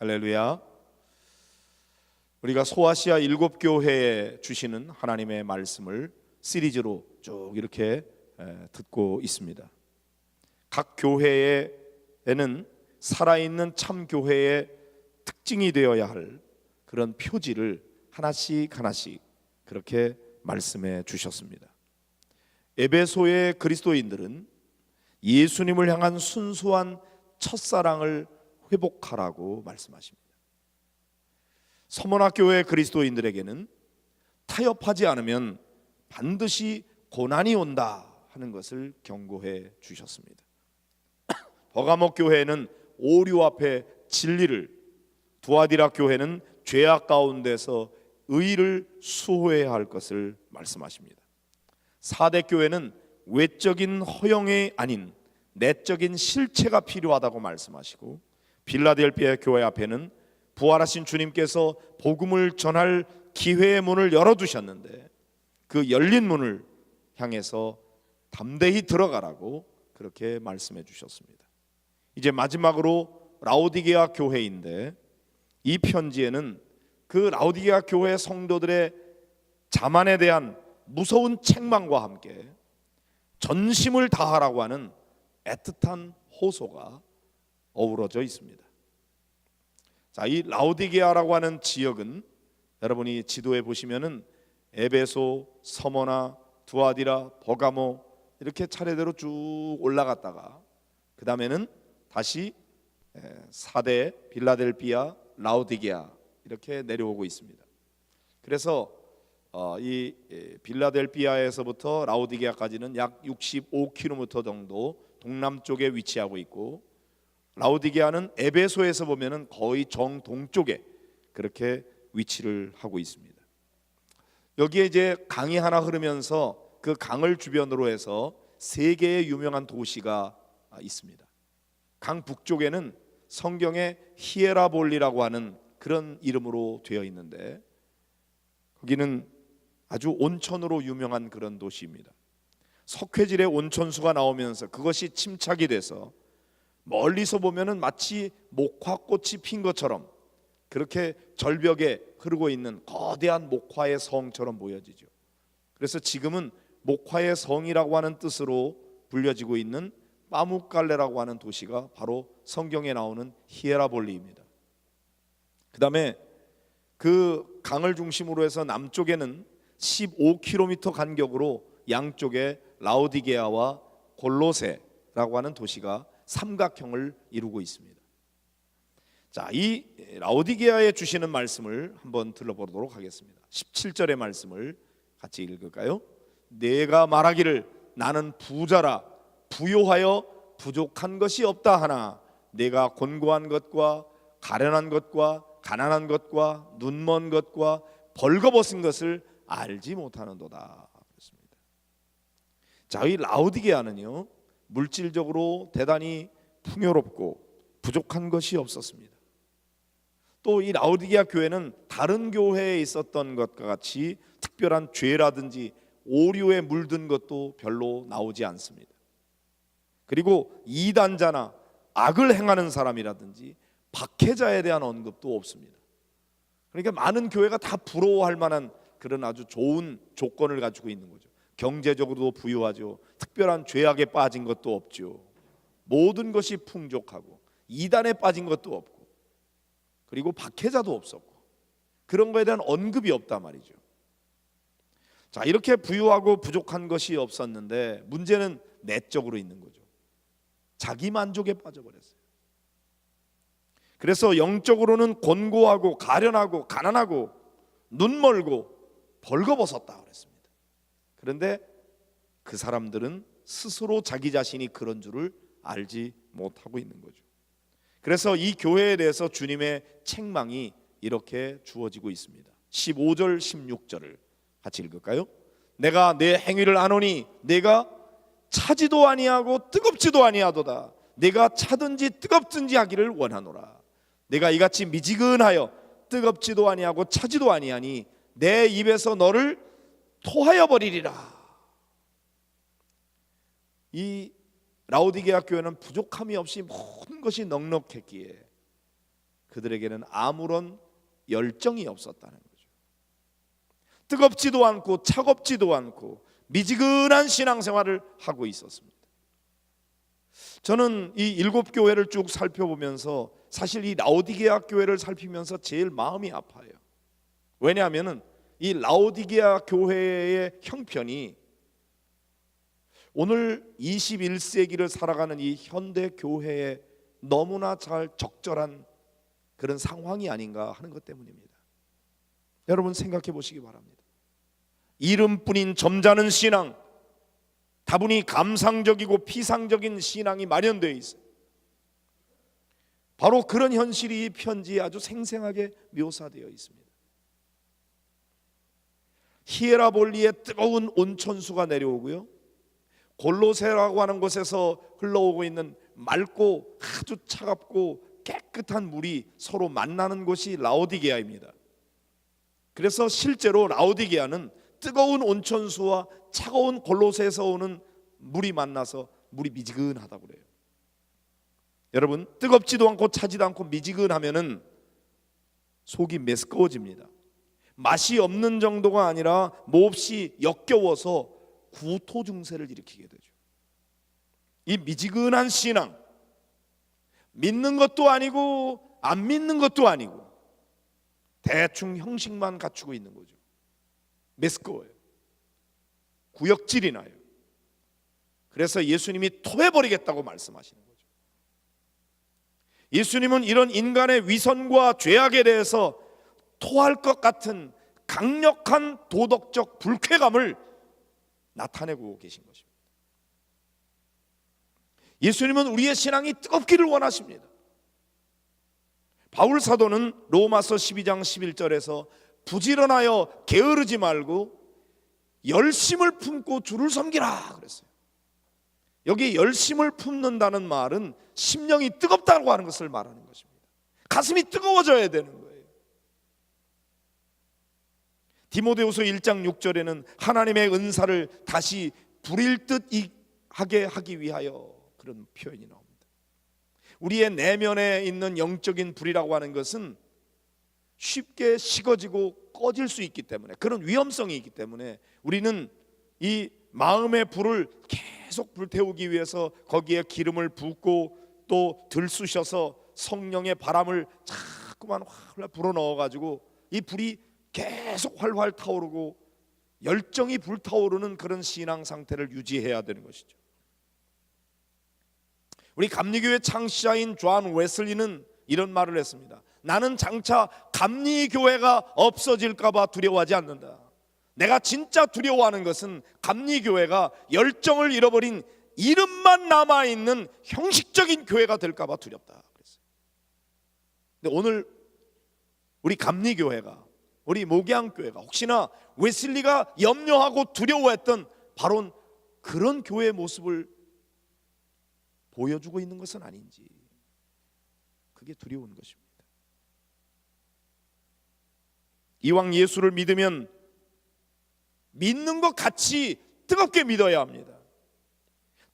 할렐루야. 우리가 소아시아 7교회에 주시는 하나님의 말씀을 시리즈로 쭉 이렇게 듣고 있습니다. 각 교회에는 살아있는 참 교회의 특징이 되어야 할 그런 표지를 하나씩 그렇게 말씀해 주셨습니다. 에베소의 그리스도인들은 예수님을 향한 순수한 첫사랑을 회복하라고 말씀하십니다. 서문학교의 그리스도인들에게는 타협하지 않으면 반드시 고난이 온다 하는 것을 경고해 주셨습니다. 버가모 교회는 오류 앞에 진리를, 두아디라 교회는 죄악 가운데서 의를 수호해야 할 것을 말씀하십니다. 사대 교회는 외적인 허영이 아닌 내적인 실체가 필요하다고 말씀하시고, 빌라델피아 교회 앞에는 부활하신 주님께서 복음을 전할 기회의 문을 열어두셨는데 그 열린 문을 향해서 담대히 들어가라고 그렇게 말씀해 주셨습니다. 이제 마지막으로 라오디게아 교회인데, 이 편지에는 그 라오디게아 교회 성도들의 자만에 대한 무서운 책망과 함께 전심을 다하라고 하는 애틋한 호소가 어우러져 있습니다. 자, 이 라오디게아라고 하는 지역은 여러분이 지도에 보시면은 에베소, 서머나, 두아디라, 버가모 이렇게 차례대로 쭉 올라갔다가 그 다음에는 다시 사대, 빌라델피아, 라오디게아 이렇게 내려오고 있습니다. 그래서 이 빌라델피아에서부터 라오디게아까지는 약 65km 정도 동남쪽에 위치하고 있고, 라오디게아는 에베소에서 보면은 거의 정동쪽에 그렇게 위치를 하고 있습니다. 여기에 이제 강이 하나 흐르면서 그 강을 주변으로 해서 세 개의 유명한 도시가 있습니다. 강 북쪽에는 성경에 히에라볼리라고 하는 그런 이름으로 되어 있는데, 거기는 아주 온천으로 유명한 그런 도시입니다. 석회질의 온천수가 나오면서 그것이 침착이 돼서 멀리서 보면은 마치 목화꽃이 핀 것처럼 그렇게 절벽에 흐르고 있는 거대한 목화의 성처럼 보여지죠. 그래서 지금은 목화의 성이라고 하는 뜻으로 불려지고 있는 빠무칼레라고 하는 도시가 바로 성경에 나오는 히에라볼리입니다. 그 다음에 그 강을 중심으로 해서 남쪽에는 15km 간격으로 양쪽에 라오디게아와 골로세라고 하는 도시가 삼각형을 이루고 있습니다. 자, 이 라오디게아에 주시는 말씀을 한번 들어보도록 하겠습니다. 17절의 말씀을 같이 읽을까요? 내가 말하기를 나는 부자라 부요하여 부족한 것이 없다 하나 내가 곤고한 것과 가련한 것과 가난한 것과 눈먼 것과 벌거벗은 것을 알지 못하는도다. 그렇습니다. 자, 이 라오디게아는요, 물질적으로 대단히 풍요롭고 부족한 것이 없었습니다. 또 이 라오디게아 교회는 다른 교회에 있었던 것과 같이 특별한 죄라든지 오류에 물든 것도 별로 나오지 않습니다. 그리고 이단자나 악을 행하는 사람이라든지 박해자에 대한 언급도 없습니다. 그러니까 많은 교회가 다 부러워할 만한 그런 아주 좋은 조건을 가지고 있는 거죠. 경제적으로도 부유하죠. 특별한 죄악에 빠진 것도 없죠. 모든 것이 풍족하고 이단에 빠진 것도 없고, 그리고 박해자도 없었고, 그런 거에 대한 언급이 없단 말이죠. 자, 이렇게 부유하고 부족한 것이 없었는데 문제는 내적으로 있는 거죠. 자기 만족에 빠져버렸어요. 그래서 영적으로는 곤고하고 가련하고 가난하고 눈멀고 벌거벗었다 그랬습니다. 그런데 그 사람들은 스스로 자기 자신이 그런 줄을 알지 못하고 있는 거죠. 그래서 이 교회에 대해서 주님의 책망이 이렇게 주어지고 있습니다. 15절 16절을 같이 읽을까요? 내가 내 행위를 아노니 내가 차지도 아니하고 뜨겁지도 아니하도다. 내가 차든지 뜨겁든지 하기를 원하노라. 내가 이같이 미지근하여 뜨겁지도 아니하고 차지도 아니하니 내 입에서 너를 토하여 버리리라. 이 라오디게아 교회는 부족함이 없이 모든 것이 넉넉했기에 그들에게는 아무런 열정이 없었다는 거죠. 뜨겁지도 않고 차갑지도 않고 미지근한 신앙생활을 하고 있었습니다. 저는 이 7교회를 쭉 살펴보면서 사실 이 라오디게아 교회를 살피면서 제일 마음이 아파요. 왜냐하면 이 라오디게아 교회의 형편이 오늘 21세기를 살아가는 이 현대 교회에 너무나 잘 적절한 그런 상황이 아닌가 하는 것 때문입니다. 여러분 생각해 보시기 바랍니다. 이름뿐인 점잖은 신앙, 다분히 감상적이고 피상적인 신앙이 마련되어 있어요. 바로 그런 현실이 이 편지에 아주 생생하게 묘사되어 있습니다. 히에라볼리에 뜨거운 온천수가 내려오고요, 골로새라고 하는 곳에서 흘러오고 있는 맑고 아주 차갑고 깨끗한 물이 서로 만나는 곳이 라오디게아입니다. 그래서 실제로 라오디게아는 뜨거운 온천수와 차가운 골로새에서 오는 물이 만나서 물이 미지근하다고 그래요. 여러분, 뜨겁지도 않고 차지도 않고 미지근하면은 속이 메스꺼워집니다. 맛이 없는 정도가 아니라 몹시 역겨워서 구토 증세를 일으키게 되죠. 이 미지근한 신앙, 믿는 것도 아니고 안 믿는 것도 아니고 대충 형식만 갖추고 있는 거죠. 메스꺼워요. 구역질이 나요. 그래서 예수님이 토해버리겠다고 말씀하시는 거죠. 예수님은 이런 인간의 위선과 죄악에 대해서 토할 것 같은 강력한 도덕적 불쾌감을 나타내고 계신 것입니다. 예수님은 우리의 신앙이 뜨겁기를 원하십니다. 바울 사도는 로마서 12장 11절에서 부지런하여 게으르지 말고 열심을 품고 주를 섬기라 그랬어요. 여기 열심을 품는다는 말은 심령이 뜨겁다고 하는 것을 말하는 것입니다. 가슴이 뜨거워져야 되는 거예요. 디모데후서 1장 6절에는 하나님의 은사를 다시 부릴 듯 하게 하기 위하여 그런 표현이 나옵니다. 우리의 내면에 있는 영적인 불이라고 하는 것은 쉽게 식어지고 꺼질 수 있기 때문에, 그런 위험성이 있기 때문에 우리는 이 마음의 불을 계속 불태우기 위해서 거기에 기름을 붓고 또 들쑤셔서 성령의 바람을 자꾸만 활활 불어넣어가지고 이 불이 계속 활활 타오르고 열정이 불타오르는 그런 신앙 상태를 유지해야 되는 것이죠. 우리 감리교회 창시자인 존 웨슬리는 이런 말을 했습니다. 나는 장차 감리교회가 없어질까 봐 두려워하지 않는다. 내가 진짜 두려워하는 것은 감리교회가 열정을 잃어버린 이름만 남아있는 형식적인 교회가 될까 봐 두렵다 그랬어요. 근데 오늘 우리 감리교회가, 우리 목양교회가 혹시나 웨슬리가 염려하고 두려워했던 바로 그런 교회의 모습을 보여주고 있는 것은 아닌지, 그게 두려운 것입니다. 이왕 예수를 믿으면 믿는 것 같이 뜨겁게 믿어야 합니다.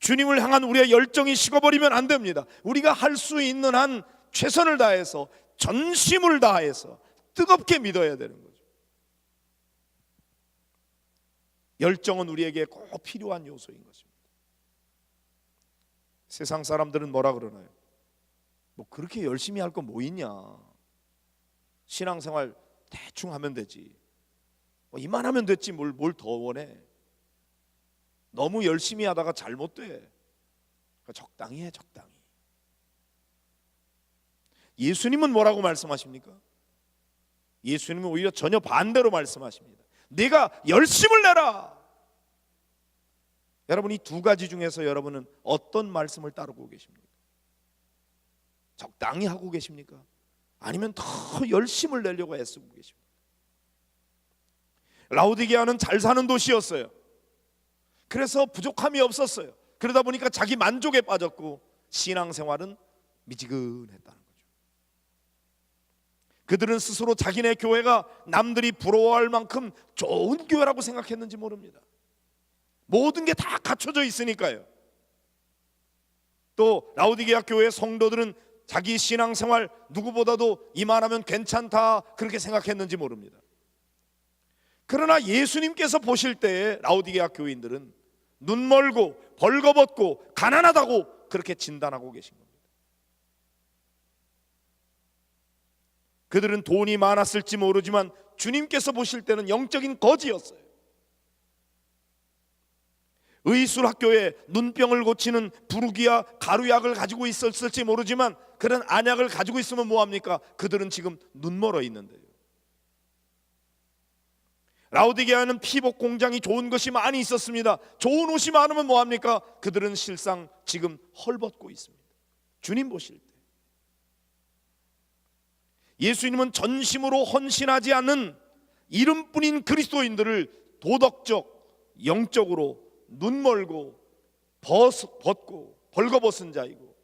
주님을 향한 우리의 열정이 식어버리면 안 됩니다. 우리가 할 수 있는 한 최선을 다해서, 전심을 다해서 뜨겁게 믿어야 되는 거죠. 열정은 우리에게 꼭 필요한 요소인 것입니다. 세상 사람들은 뭐라 그러나요? 뭐 그렇게 열심히 할 거 뭐 있냐, 신앙생활 대충 하면 되지, 뭐 이만하면 됐지 뭘 더 원해, 너무 열심히 하다가 잘못돼, 그러니까 적당히 해, 적당히. 예수님은 뭐라고 말씀하십니까? 예수님은 오히려 전혀 반대로 말씀하십니다. 내가 열심을 내라. 여러분, 이 두 가지 중에서 여러분은 어떤 말씀을 따르고 계십니까? 적당히 하고 계십니까? 아니면 더 열심을 내려고 애쓰고 계십니까? 라오디게아는 잘 사는 도시였어요. 그래서 부족함이 없었어요. 그러다 보니까 자기 만족에 빠졌고 신앙생활은 미지근했다는 거죠. 그들은 스스로 자기네 교회가 남들이 부러워할 만큼 좋은 교회라고 생각했는지 모릅니다. 모든 게 다 갖춰져 있으니까요. 또 라오디게아 교회 성도들은 자기 신앙생활 누구보다도 이만하면 괜찮다 그렇게 생각했는지 모릅니다. 그러나 예수님께서 보실 때에 라오디게아 교인들은 눈멀고 벌거벗고 가난하다고 그렇게 진단하고 계신 겁니다. 그들은 돈이 많았을지 모르지만 주님께서 보실 때는 영적인 거지였어요. 의술학교에 눈병을 고치는 부르기야 가루약을 가지고 있었을지 모르지만 그런 안약을 가지고 있으면 뭐합니까? 그들은 지금 눈멀어 있는데요. 라오디게아는 피복 공장이 좋은 것이 많이 있었습니다. 좋은 옷이 많으면 뭐합니까? 그들은 실상 지금 헐벗고 있습니다. 주님 보실 때 예수님은 전심으로 헌신하지 않는 이름뿐인 그리스도인들을 도덕적, 영적으로 눈멀고 벗고 벌거벗은 자이고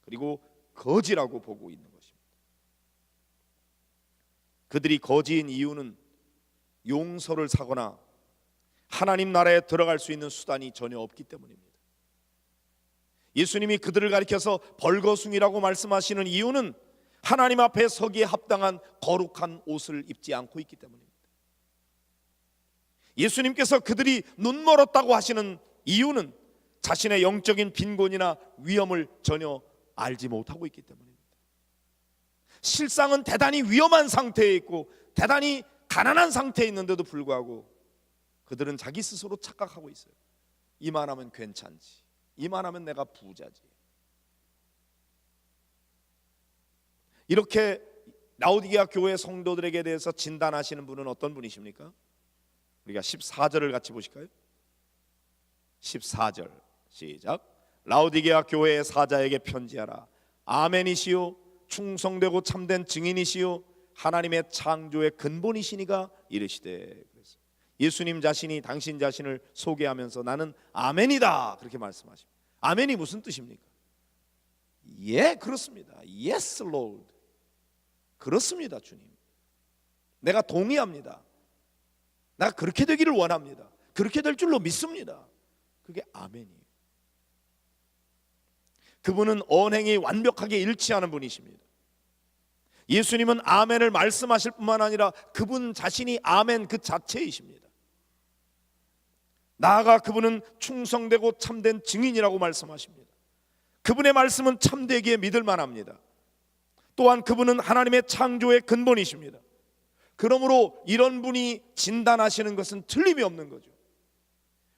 그리고 거지라고 보고 있는 것입니다. 그들이 거지인 이유는 용서를 사거나 하나님 나라에 들어갈 수 있는 수단이 전혀 없기 때문입니다. 예수님이 그들을 가리켜서 벌거숭이라고 말씀하시는 이유는 하나님 앞에 서기에 합당한 거룩한 옷을 입지 않고 있기 때문입니다. 예수님께서 그들이 눈멀었다고 하시는 이유는 자신의 영적인 빈곤이나 위험을 전혀 알지 못하고 있기 때문입니다. 실상은 대단히 위험한 상태에 있고 대단히 가난한 상태에 있는데도 불구하고 그들은 자기 스스로 착각하고 있어요. 이만하면 괜찮지, 이만하면 내가 부자지. 이렇게 라오디게아 교회 성도들에게 대해서 진단하시는 분은 어떤 분이십니까? 우리가 14절을 같이 보실까요? 14절 시작. 라오디게아 교회의 사자에게 편지하라. 아멘이시요 충성되고 참된 증인이시요 하나님의 창조의 근본이시니가 이르시되. 그래서 예수님 자신이 당신 자신을 소개하면서 나는 아멘이다 그렇게 말씀하십니다. 아멘이 무슨 뜻입니까? 예, 그렇습니다. Yes, Lord. 그렇습니다, 주님. 내가 동의합니다. 내가 그렇게 되기를 원합니다. 그렇게 될 줄로 믿습니다. 그게 아멘이에요. 그분은 언행이 완벽하게 일치하는 분이십니다. 예수님은 아멘을 말씀하실 뿐만 아니라 그분 자신이 아멘 그 자체이십니다. 나아가 그분은 충성되고 참된 증인이라고 말씀하십니다. 그분의 말씀은 참되기에 믿을 만합니다. 또한 그분은 하나님의 창조의 근본이십니다. 그러므로 이런 분이 진단하시는 것은 틀림이 없는 거죠.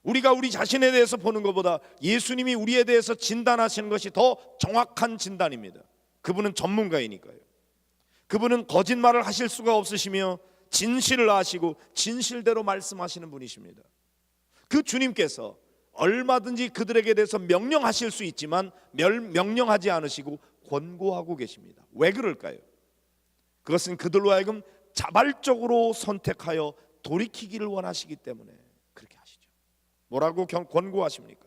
우리가 우리 자신에 대해서 보는 것보다 예수님이 우리에 대해서 진단하시는 것이 더 정확한 진단입니다. 그분은 전문가이니까요. 그분은 거짓말을 하실 수가 없으시며 진실을 아시고 진실대로 말씀하시는 분이십니다. 그 주님께서 얼마든지 그들에게 대해서 명령하실 수 있지만 명령하지 않으시고 권고하고 계십니다. 왜 그럴까요? 그것은 그들로 하여금 자발적으로 선택하여 돌이키기를 원하시기 때문에 그렇게 하시죠. 뭐라고 권고하십니까?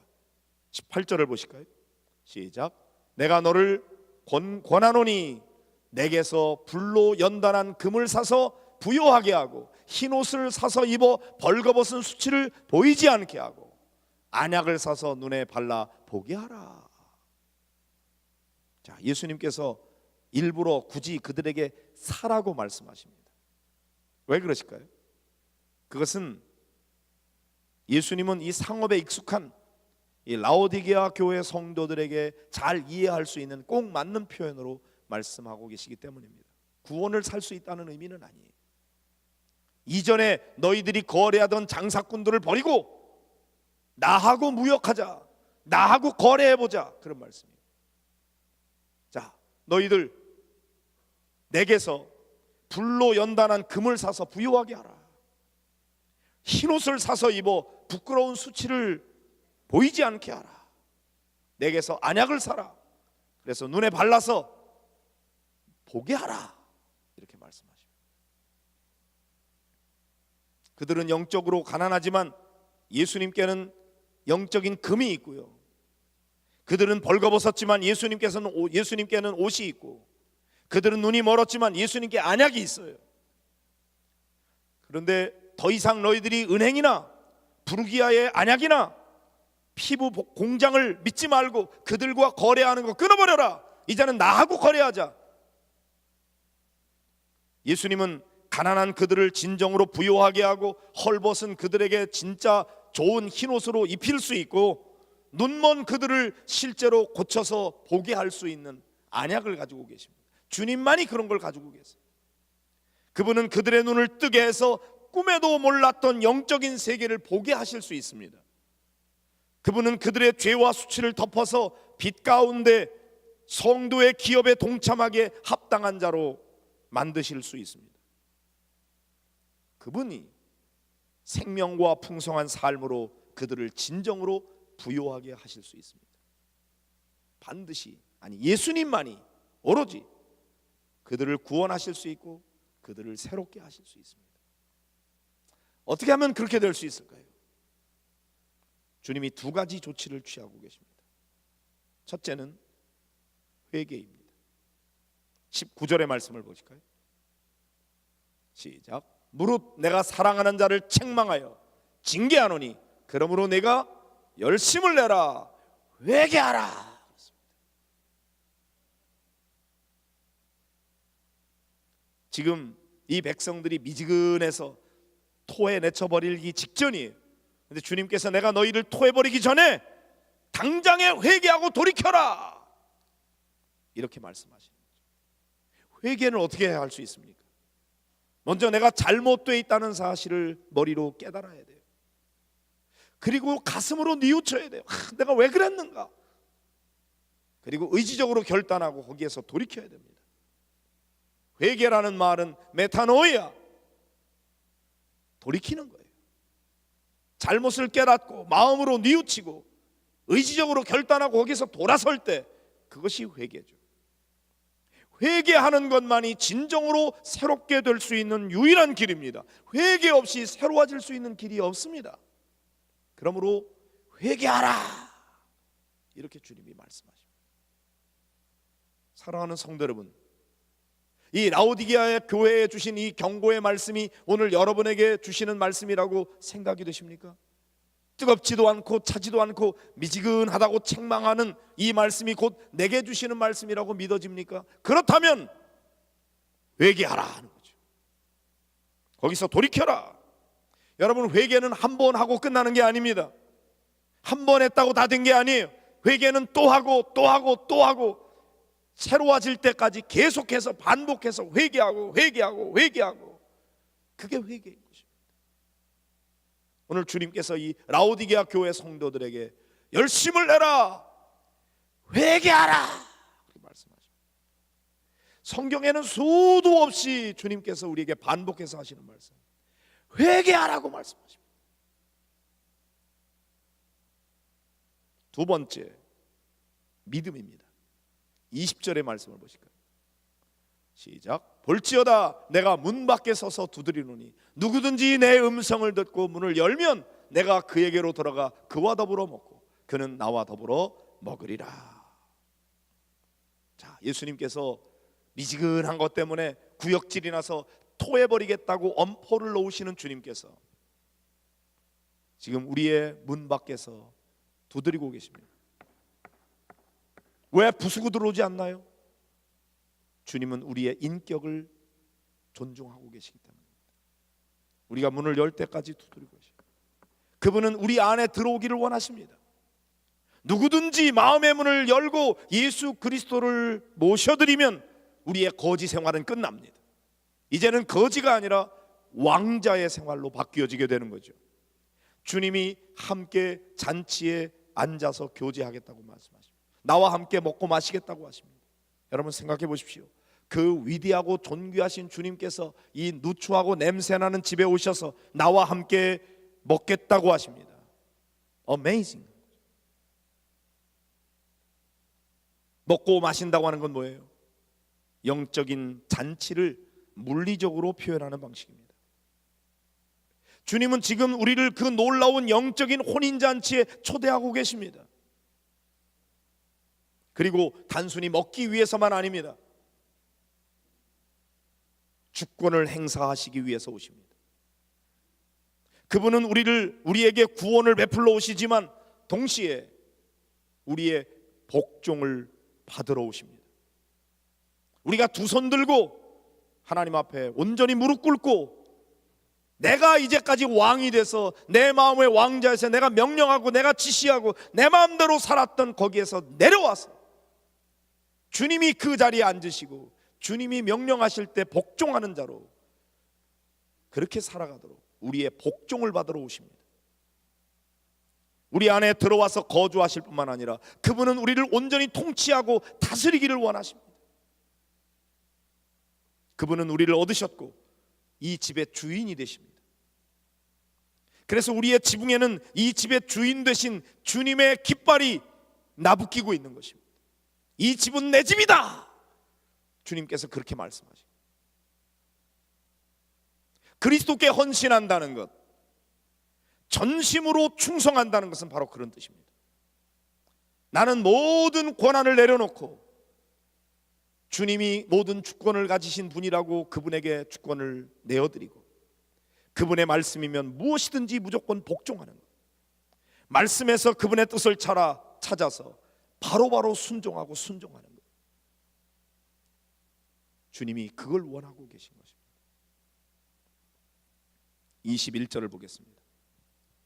18절을 보실까요? 시작. 내가 너를 권하노니 내게서 불로 연단한 금을 사서 부요하게 하고 흰옷을 사서 입어 벌거벗은 수치를 보이지 않게 하고 안약을 사서 눈에 발라 보게 하라. 자, 예수님께서 일부러 굳이 그들에게 사라고 말씀하십니다. 왜 그러실까요? 그것은 예수님은 이 상업에 익숙한 이 라오디게아 교회 성도들에게 잘 이해할 수 있는 꼭 맞는 표현으로 말씀하고 계시기 때문입니다. 구원을 살 수 있다는 의미는 아니에요. 이전에 너희들이 거래하던 장사꾼들을 버리고 나하고 무역하자, 나하고 거래해보자, 그런 말씀이에요. 자, 너희들 내게서 불로 연단한 금을 사서 부요하게 하라. 흰옷을 사서 입어 부끄러운 수치를 보이지 않게 하라. 내게서 안약을 사라. 그래서 눈에 발라서 보게 하라. 이렇게 말씀하십니다. 그들은 영적으로 가난하지만 예수님께는 영적인 금이 있고요. 그들은 벌거벗었지만 예수님께는 옷이 있고, 그들은 눈이 멀었지만 예수님께 안약이 있어요. 그런데 더 이상 너희들이 은행이나 부르기아의 안약이나 피부 공장을 믿지 말고 그들과 거래하는 거 끊어버려라. 이제는 나하고 거래하자. 예수님은 가난한 그들을 진정으로 부유하게 하고 헐벗은 그들에게 진짜 좋은 흰옷으로 입힐 수 있고 눈먼 그들을 실제로 고쳐서 보게 할 수 있는 안약을 가지고 계십니다. 주님만이 그런 걸 가지고 계세요. 그분은 그들의 눈을 뜨게 해서 꿈에도 몰랐던 영적인 세계를 보게 하실 수 있습니다. 그분은 그들의 죄와 수치를 덮어서 빛 가운데 성도의 기업에 동참하게 합당한 자로 만드실 수 있습니다. 그분이 생명과 풍성한 삶으로 그들을 진정으로 부유하게 하실 수 있습니다. 반드시, 아니 예수님만이 오로지 그들을 구원하실 수 있고 그들을 새롭게 하실 수 있습니다. 어떻게 하면 그렇게 될 수 있을까요? 주님이 두 가지 조치를 취하고 계십니다. 첫째는 회개입니다. 19절의 말씀을 보실까요? 시작. 무릇 내가 사랑하는 자를 책망하여 징계하노니 그러므로 내가 열심을 내라 회개하라. 지금 이 백성들이 미지근해서 토에 내쳐버리기 직전이에요. 그런데 주님께서 내가 너희를 토해버리기 전에 당장에 회개하고 돌이켜라 이렇게 말씀하시는 거죠. 회개는 어떻게 할 수 있습니까? 먼저 내가 잘못되어 있다는 사실을 머리로 깨달아야 돼요. 그리고 가슴으로 뉘우쳐야 돼요. 내가 왜 그랬는가? 그리고 의지적으로 결단하고 거기에서 돌이켜야 됩니다. 회개라는 말은 메타노이아, 돌이키는 거예요. 잘못을 깨닫고 마음으로 뉘우치고 의지적으로 결단하고 거기서 돌아설 때 그것이 회개죠. 회개하는 것만이 진정으로 새롭게 될 수 있는 유일한 길입니다. 회개 없이 새로워질 수 있는 길이 없습니다. 그러므로 회개하라 이렇게 주님이 말씀하십니다. 사랑하는 성도 여러분, 이 라오디게아의 교회에 주신 이 경고의 말씀이 오늘 여러분에게 주시는 말씀이라고 생각이 되십니까? 뜨겁지도 않고 차지도 않고 미지근하다고 책망하는 이 말씀이 곧 내게 주시는 말씀이라고 믿어집니까? 그렇다면 회개하라 하는 거죠. 거기서 돌이켜라. 여러분, 회개는 한 번 하고 끝나는 게 아닙니다. 한 번 했다고 다 된 게 아니에요. 회개는 또 하고 또 하고 또 하고 새로워질 때까지 계속해서 반복해서 회개하고 그게 회개인 것입니다. 오늘 주님께서 이 라오디게아 교회 성도들에게 열심을 내라 회개하라 그렇게 말씀하십니다. 성경에는 수도 없이 주님께서 우리에게 반복해서 하시는 말씀, 회개하라고 말씀하십니다. 두 번째, 믿음입니다. 20절의 말씀을 보실까요? 시작. 볼지어다 내가 문 밖에 서서 두드리노니 누구든지 내 음성을 듣고 문을 열면 내가 그에게로 들어가 그와 더불어 먹고 그는 나와 더불어 먹으리라. 자, 예수님께서 미지근한 것 때문에 구역질이 나서 토해버리겠다고 엄포를 놓으시는 주님께서 지금 우리의 문 밖에서 두드리고 계십니다. 왜 부수고 들어오지 않나요? 주님은 우리의 인격을 존중하고 계시기 때문입니다. 우리가 문을 열 때까지 두드리고 계십니다. 그분은 우리 안에 들어오기를 원하십니다. 누구든지 마음의 문을 열고 예수 그리스도를 모셔드리면 우리의 거지 생활은 끝납니다. 이제는 거지가 아니라 왕자의 생활로 바뀌어지게 되는 거죠. 주님이 함께 잔치에 앉아서 교제하겠다고 말씀하십니다. 나와 함께 먹고 마시겠다고 하십니다. 여러분 생각해 보십시오. 그 위대하고 존귀하신 주님께서 이 누추하고 냄새나는 집에 오셔서 나와 함께 먹겠다고 하십니다. Amazing. 먹고 마신다고 하는 건 뭐예요? 영적인 잔치를 물리적으로 표현하는 방식입니다. 주님은 지금 우리를 그 놀라운 영적인 혼인잔치에 초대하고 계십니다. 그리고 단순히 먹기 위해서만 아닙니다. 주권을 행사하시기 위해서 오십니다. 그분은 우리에게 구원을 베풀러 오시지만 동시에 우리의 복종을 받으러 오십니다. 우리가 두 손 들고 하나님 앞에 온전히 무릎 꿇고 내가 이제까지 왕이 돼서 내 마음의 왕자에서 내가 명령하고 내가 지시하고 내 마음대로 살았던 거기에서 내려와서 주님이 그 자리에 앉으시고 주님이 명령하실 때 복종하는 자로 그렇게 살아가도록 우리의 복종을 받으러 오십니다. 우리 안에 들어와서 거주하실 뿐만 아니라 그분은 우리를 온전히 통치하고 다스리기를 원하십니다. 그분은 우리를 얻으셨고 이 집의 주인이 되십니다. 그래서 우리의 지붕에는 이 집의 주인 되신 주님의 깃발이 나부끼고 있는 것입니다. 이 집은 내 집이다. 주님께서 그렇게 말씀하십니다. 그리스도께 헌신한다는 것, 전심으로 충성한다는 것은 바로 그런 뜻입니다. 나는 모든 권한을 내려놓고 주님이 모든 주권을 가지신 분이라고 그분에게 주권을 내어드리고 그분의 말씀이면 무엇이든지 무조건 복종하는 것, 말씀에서 그분의 뜻을 찾아서 바로바로 순종하고 순종하는 것, 주님이 그걸 원하고 계신 것입니다. 21절을 보겠습니다.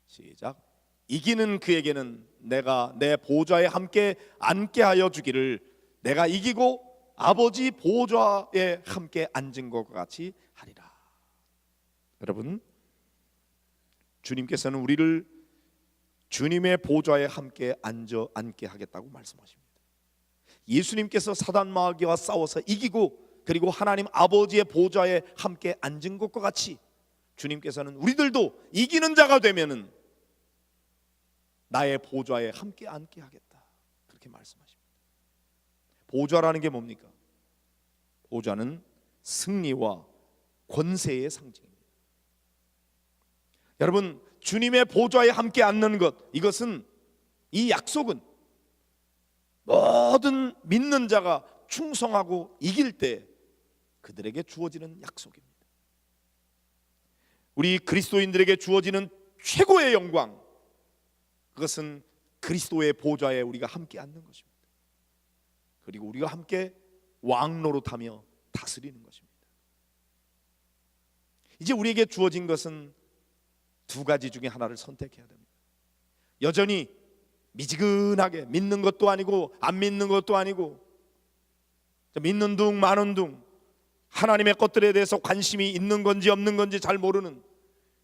시작. 이기는 그에게는 내가 내 보좌에 함께 앉게 하여 주기를 내가 이기고 아버지 보좌에 함께 앉은 것과 같이 하리라. 여러분, 주님께서는 우리를 주님의 보좌에 함께 앉게 하겠다고 말씀하십니다. 예수님께서 사단 마귀와 싸워서 이기고 그리고 하나님 아버지의 보좌에 함께 앉은 것과 같이 주님께서는 우리들도 이기는 자가 되면은 나의 보좌에 함께 앉게 하겠다, 그렇게 말씀하십니다. 보좌라는 게 뭡니까? 보좌는 승리와 권세의 상징입니다. 여러분, 주님의 보좌에 함께 앉는 것, 이것은, 이 약속은 모든 믿는 자가 충성하고 이길 때 그들에게 주어지는 약속입니다. 우리 그리스도인들에게 주어지는 최고의 영광, 그것은 그리스도의 보좌에 우리가 함께 앉는 것입니다. 그리고 우리가 함께 왕노릇하며 다스리는 것입니다. 이제 우리에게 주어진 것은 두 가지 중에 하나를 선택해야 됩니다. 여전히 미지근하게 믿는 것도 아니고 안 믿는 것도 아니고 믿는 둥 마는 둥 하나님의 것들에 대해서 관심이 있는 건지 없는 건지 잘 모르는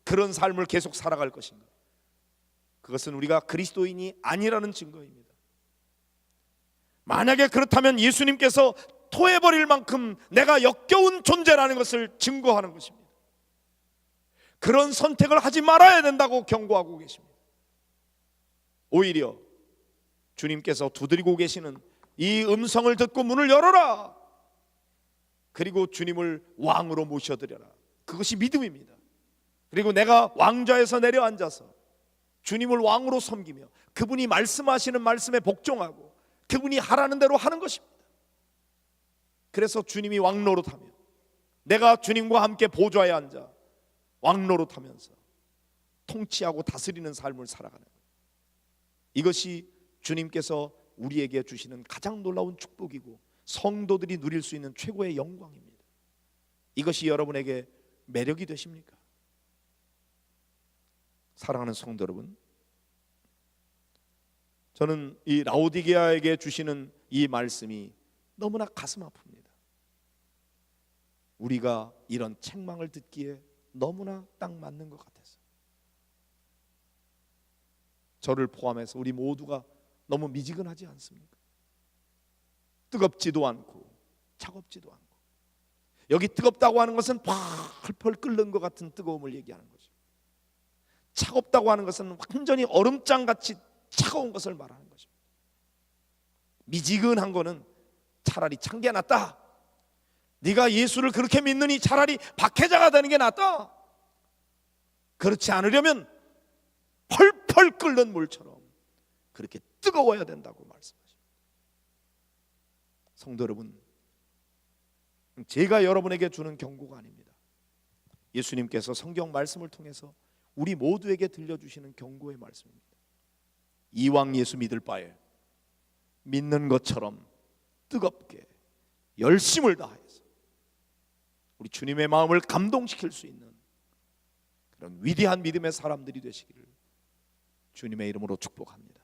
그런 삶을 계속 살아갈 것인가? 그것은 우리가 그리스도인이 아니라는 증거입니다. 만약에 그렇다면 예수님께서 토해버릴 만큼 내가 역겨운 존재라는 것을 증거하는 것입니다. 그런 선택을 하지 말아야 된다고 경고하고 계십니다. 오히려 주님께서 두드리고 계시는 이 음성을 듣고 문을 열어라, 그리고 주님을 왕으로 모셔드려라, 그것이 믿음입니다. 그리고 내가 왕좌에서 내려앉아서 주님을 왕으로 섬기며 그분이 말씀하시는 말씀에 복종하고 그분이 하라는 대로 하는 것입니다. 그래서 주님이 왕노릇하며 내가 주님과 함께 보좌에 앉아 왕노릇하면서 통치하고 다스리는 삶을 살아가는 것, 이것이 주님께서 우리에게 주시는 가장 놀라운 축복이고 성도들이 누릴 수 있는 최고의 영광입니다. 이것이 여러분에게 매력이 되십니까? 사랑하는 성도 여러분, 저는 이 라오디게아에게 주시는 이 말씀이 너무나 가슴 아픕니다. 우리가 이런 책망을 듣기에 너무나 딱 맞는 것 같아서, 저를 포함해서 우리 모두가 너무 미지근하지 않습니까? 뜨겁지도 않고 차갑지도 않고, 여기 뜨겁다고 하는 것은 펄펄 끓는 것 같은 뜨거움을 얘기하는 거죠. 차갑다고 하는 것은 완전히 얼음장같이 차가운 것을 말하는 것입니다. 미지근한 거는 차라리 찬 게 낫다, 네가 예수를 그렇게 믿느니 차라리 박해자가 되는 게 낫다, 그렇지 않으려면 펄펄 끓는 물처럼 그렇게 뜨거워야 된다고 말씀하십니다. 성도 여러분, 제가 여러분에게 주는 경고가 아닙니다. 예수님께서 성경 말씀을 통해서 우리 모두에게 들려주시는 경고의 말씀입니다. 이왕 예수 믿을 바에 믿는 것처럼 뜨겁게 열심을 다해서 우리 주님의 마음을 감동시킬 수 있는 그런 위대한 믿음의 사람들이 되시기를 주님의 이름으로 축복합니다.